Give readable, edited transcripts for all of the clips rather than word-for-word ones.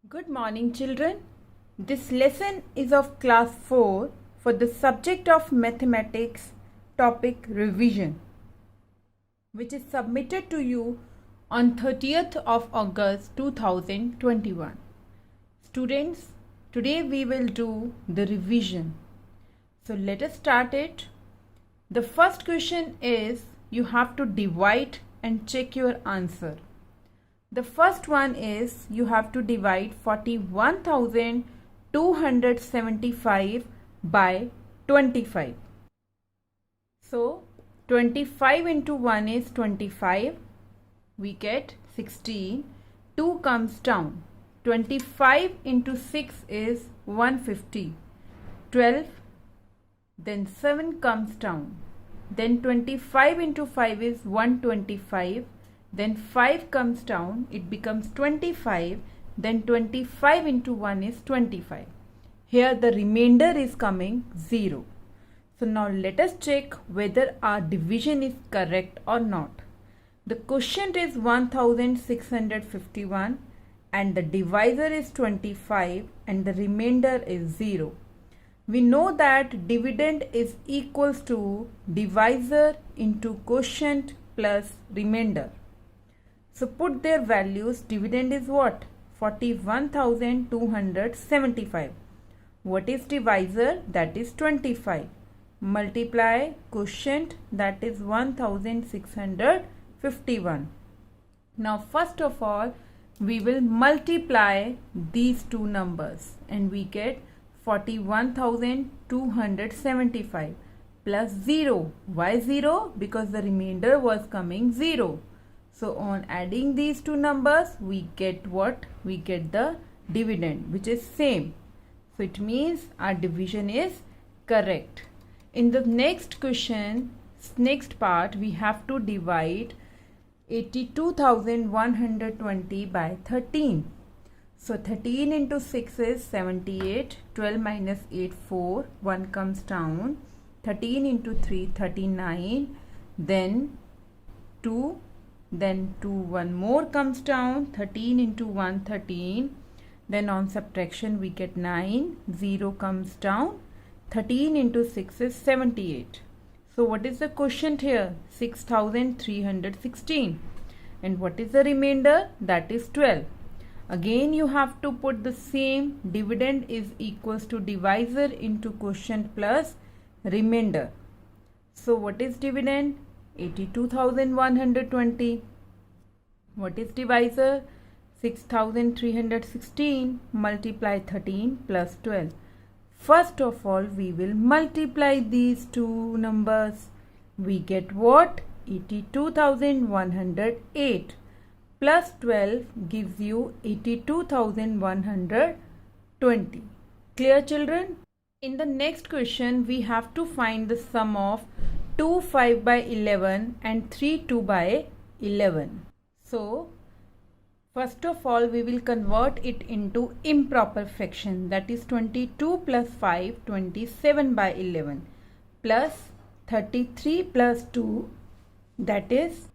Good morning, children. This lesson is of class 4 for the subject of mathematics topic revision, which is submitted to you on 30th of August 2021. Students, today we will do the revision. So let us start it. The first question is you have to divide and check your answer. The first one is you have to divide 41,275 by 25. So 25 into 1 is 25. We get 16. 2 comes down. 25 into 6 is 150. 12. Then 7 comes down. Then 25 into 5 is 125. Then 5 comes down, it becomes 25. Then 25 into 1 is 25. Here the remainder is coming 0. So now let us check whether our division is correct or not. The quotient is 1651 and the divisor is 25 and the remainder is 0. We know that dividend is equals to divisor into quotient plus remainder. So put their values. Dividend is what? 41,275. What is divisor? That is 25. Multiply quotient, that is 1651. Now first of all we will multiply these two numbers and we get 41,275 plus 0. Why 0? Because the remainder was coming 0. So on adding these two numbers, we get what? We get the dividend, which is same. So it means our division is correct. In the next question, next part, we have to divide 82,120 by 13. So 13 into 6 is 78. 12 minus 8, 4. 1 comes down. 13 into 3, 39. Then 2. Then 2, 1 more comes down. 13 into 1, 13. Then on subtraction we get 9. 0 comes down. 13 into 6 is 78. So what is the quotient here? 6,316. And what is the remainder? That is 12. Again you have to put the same. Dividend is equals to divisor into quotient plus remainder. So what is dividend? 82,120. What is divisor? 6,316. Multiply 13 plus 12. First of all we will multiply these two numbers. We get what? 82,108 plus 12 gives you 82,120. Clear, children? In the next question we have to find the sum of 2 5 by 11 and 3 2 by 11. So first of all we will convert it into improper fraction, that is 22 plus 5, 27 by 11 plus 33 plus 2, that is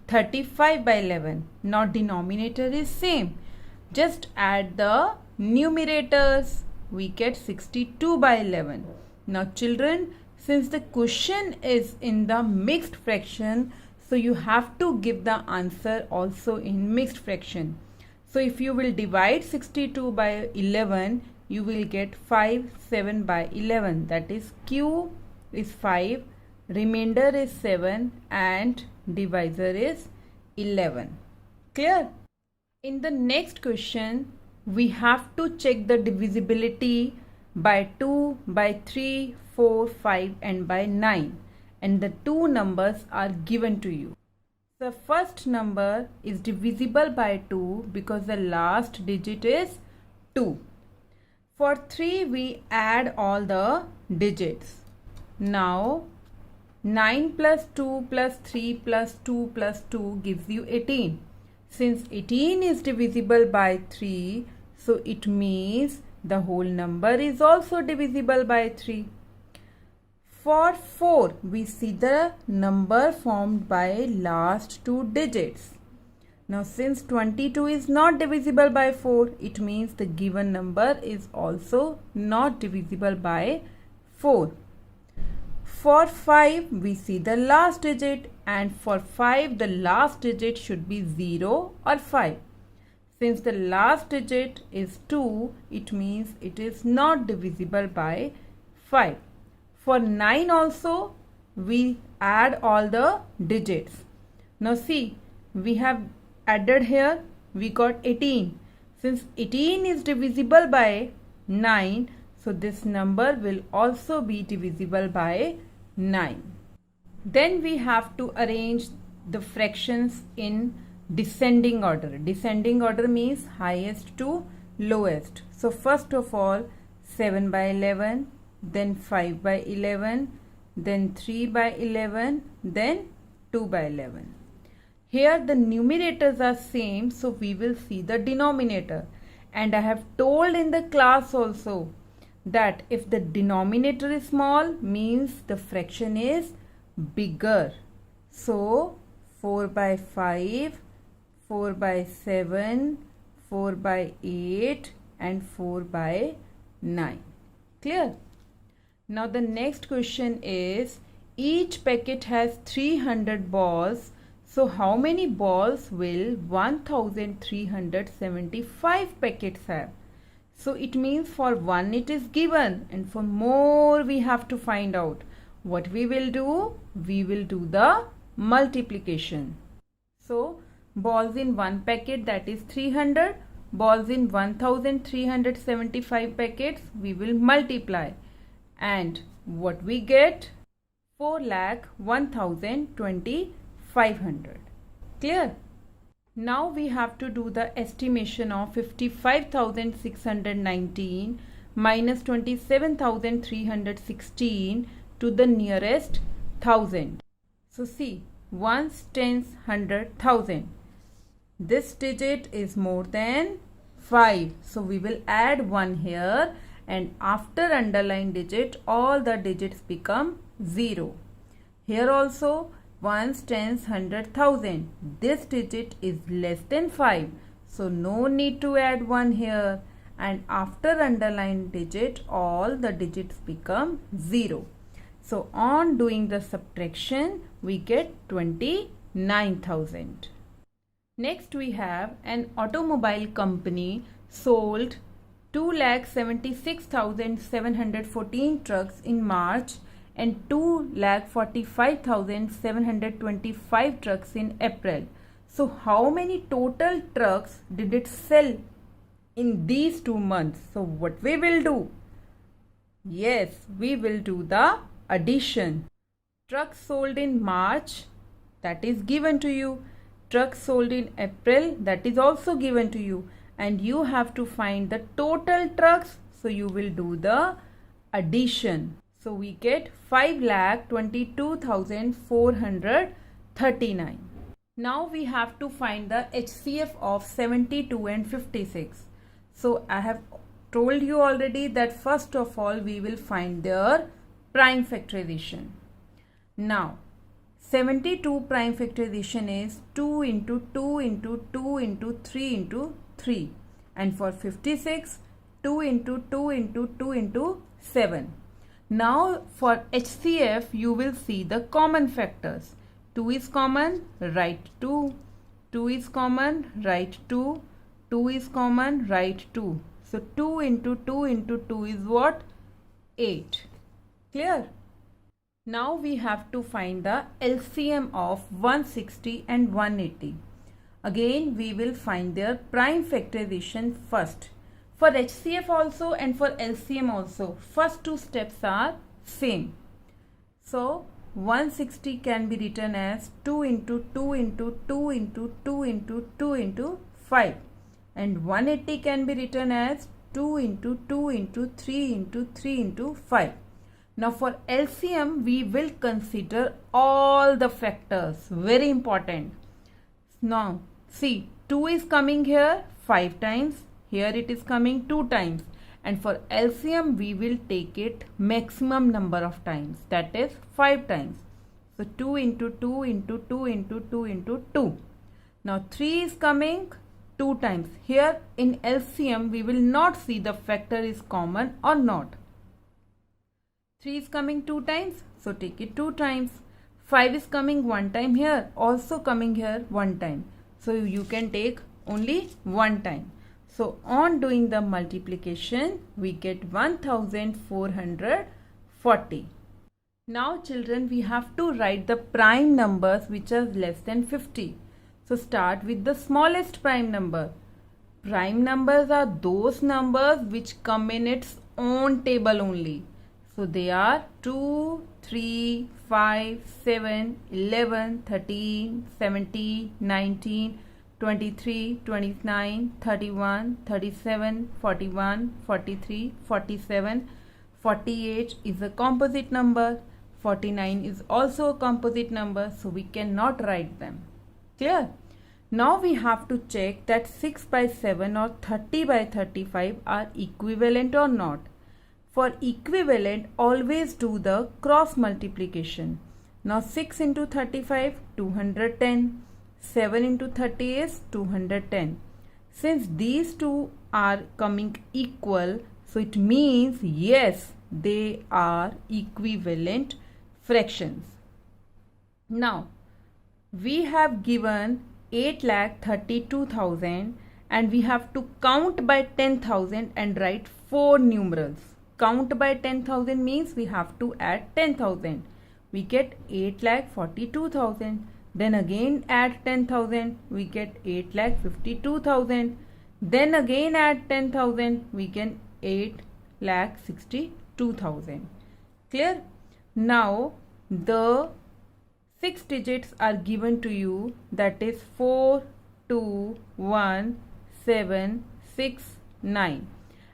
35 by 11. Now denominator is same. Just add the numerators. We get 62 by 11. Now children, since the question is in the mixed fraction, so you have to give the answer also in mixed fraction. So if you will divide 62 by 11, you will get 5, 7 by 11. That is Q is 5, remainder is 7 and divisor is 11. Clear? In the next question, we have to check the divisibility by 2, by 3, 4, 5 and by 9. And the two numbers are given to you. The first number is divisible by 2 because the last digit is 2. For 3 we add all the digits. Now 9 plus 2 plus 3 plus 2 plus 2 gives you 18. Since 18 is divisible by 3, so it means the whole number is also divisible by 3. For 4, we see the number formed by last two digits. Now since 22 is not divisible by 4, it means the given number is also not divisible by 4. For 5 we see the last digit, and for 5 the last digit should be 0 or 5. Since the last digit is 2, it means it is not divisible by 5. For 9 also we add all the digits. Now see, we have added here, we got 18. Since 18 is divisible by 9, so this number will also be divisible by 9. Then we have to arrange the fractions in descending order. Descending order means highest to lowest. So first of all 7 by 11, then 5 by 11, then 3 by 11, then 2 by 11. Here the numerators are same, so we will see the denominator. And I have told in the class also that if the denominator is small, means the fraction is bigger. So 4 by 5, 4 by 7, 4 by 8 and 4 by 9. Clear? Now the next question is, each packet has 300 balls. So how many balls will 1375 packets have? So it means for 1 it is given, and for more we have to find out. What we will do? We will do the multiplication. So balls in 1 packet, that is 300. Balls in 1375 packets, we will multiply. And what we get? 4,01,500. Clear? Now we have to do the estimation of 55,619 minus 27,316 to the nearest thousand. So see, ones, tens, hundred, thousand. This digit is more than 5. So we will add 1 here, and after underline digit all the digits become 0. Here also ones, tens, hundred, thousand. This digit is less than 5. So no need to add 1 here, and after underline digit all the digits become 0. So on doing the subtraction we get 29,000. Next we have an automobile company sold 2,76,714 trucks in March and 2,45,725 trucks in April. So how many total trucks did it sell in these 2 months? So what we will do? Yes, we will do the addition. Trucks sold in March, that is given to you. Trucks sold in April, that is also given to you. And you have to find the total trucks, so you will do the addition. So we get 5,22,439. Now we have to find the HCF of 72 and 56. So I have told you already that first of all we will find their prime factorization. Now 72 prime factorization is 2 into 2 into 2 into 3 into 3. And for 56, 2 into 2 into 2 into 7. Now for HCF you will see the common factors. 2 is common, write 2. 2 is common, write 2. 2 is common, write 2. So 2 into 2 into 2 is what? 8. Clear? Now we have to find the LCM of 160 and 180. Again we will find their prime factorization first. For HCF also and for LCM also, first 2 steps are same. So 160 can be written as 2 into 2 into 2 into 2 into 2 into 5. And 180 can be written as 2 into 2 into 3 into 3 into 5. Now for LCM we will consider all the factors, very important. Now see, 2 is coming here 5 times, here it is coming 2 times, and for LCM we will take it maximum number of times, that is 5 times. So 2 into 2 into 2 into 2 into 2. Now 3 is coming 2 times. Here in LCM we will not see the factor is common or not. 3 is coming 2 times, so take it 2 times. 5 is coming 1 time here, also coming here 1 time. So you can take only 1 time. So on doing the multiplication, we get 1440. Now children, we have to write the prime numbers which are less than 50. So start with the smallest prime number. Prime numbers are those numbers which come in its own table only. So they are 2, 3, 5, 7, 11, 13, 17, 19, 23, 29, 31, 37, 41, 43, 47, 48 is a composite number. 49 is also a composite number, so we cannot write them. Clear? Now we have to check that 6 by 7 or 30 by 35 are equivalent or not. For equivalent, always do the cross multiplication. Now 6 into 35, 210. 7 into 30 is 210. Since these two are coming equal, so it means yes, they are equivalent fractions. Now, we have given 8,32,000 and we have to count by 10,000 and write 4 numerals. Count by 10,000 means we have to add 10,000. We get 8,42,000. Then again add 10,000. We get 8,52,000. Then again add 10,000. We get 8,62,000. Clear? Now the 6 digits are given to you, that is 4, 2, 1, 7, 6, 9.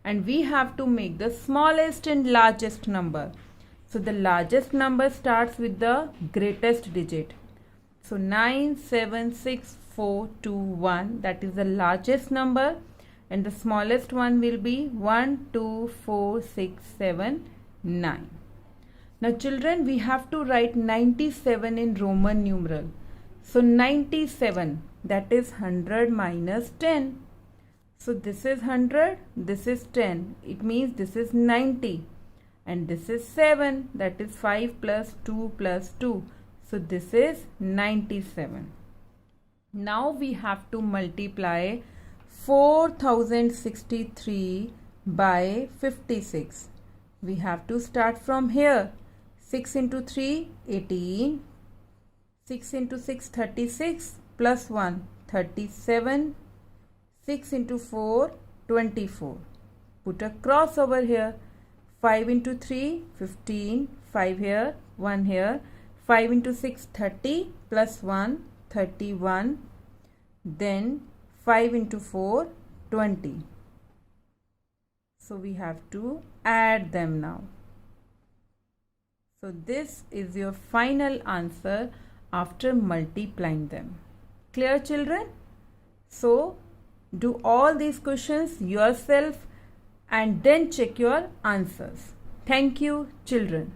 And we have to make the smallest and largest number. So the largest number starts with the greatest digit. So 9, 7, 6, 4, 2, 1, that is the largest number, and the smallest one will be 1, 2, 4, 6, 7, 9. Now children, we have to write 97 in Roman numeral. So 97, that is 100 minus 10. So this is 100, this is 10. It means this is 90. And this is 7, that is 5 plus 2 plus 2. So this is 97. Now we have to multiply 4063 by 56. We have to start from here. 6 into 3, 18. 6 into 6, 36. Plus 1, 37. 6 into 4, 24. Put a cross over here. 5 into 3, 15. 5 here, 1 here. 5 into 6, 30. Plus 1, 31. Then 5 into 4, 20. So we have to add them now. So this is your final answer after multiplying them. Clear, children? So do all these questions yourself and then check your answers. Thank you, children.